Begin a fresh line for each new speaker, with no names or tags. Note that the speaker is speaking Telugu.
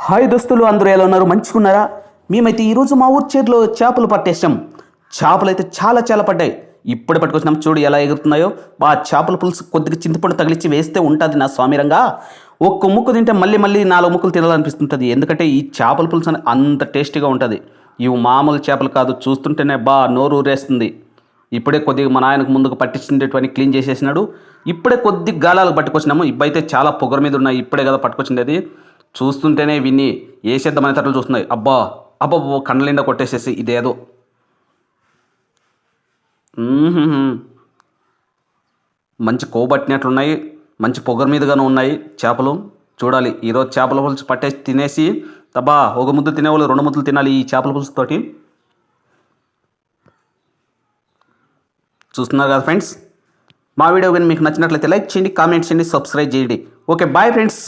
హాయ్ దోస్తులు, అందరూ ఎలా ఉన్నారు? మంచిగున్నారా? మేమైతే ఈరోజు మా ఊరి చేతిలో చేపలు పట్టేసాం. చేపలు అయితే చాలా చాలా పడ్డాయి. ఇప్పుడే పట్టుకొచ్చినాం, చూడు ఎలా ఎగురుతున్నాయో. ఆ చేపల పులుసు కొద్దిగా చింతపండు తగిలిచ్చి వేస్తే ఉంటుంది నా స్వామిరంగా. ఒక్క ముక్కు తింటే మళ్ళీ మళ్ళీ 4 ముక్కలు తినాలనిపిస్తుంటుంది. ఎందుకంటే ఈ చేపల పులుసు అని అంత టేస్టీగా ఉంటుంది. ఇవి మామూలు చేపలు కాదు, చూస్తుంటేనే నోరు ఊరేస్తుంది. ఇప్పుడే కొద్దిగా మా నాయనకు ముందుకు పట్టించినటువంటి క్లీన్ చేసేసినాడు. ఇప్పుడే కొద్ది గాలాలు పట్టుకొచ్చినాము. ఇబ్బైతే చాలా పొగర మీద ఉన్నాయి. ఇప్పుడే కదా పట్టుకొచ్చింది అది. చూస్తుంటేనే విని వేసేద్దామనే తరలు చూస్తున్నాయి. అబ్బా అబ్బో కండ్ల నిండా కొట్టేసేసి ఇదేదో మంచి కోబట్టినట్లున్నాయి. మంచి పొగరు మీదుగానే ఉన్నాయి చేపలు. చూడాలి, ఈరోజు చేపల పులుసు పట్టేసి తినేసి ఒక ముద్ద తినేవాళ్ళు 2 ముద్దలు తినాలి ఈ చేపల పులుసుతోటి. చూస్తున్నారు కదా ఫ్రెండ్స్, మా వీడియో కానీ మీకు నచ్చినట్లయితే లైక్ చేయండి, కామెంట్ చేయండి, సబ్స్క్రైబ్ చేయండి. Okay, bye friends.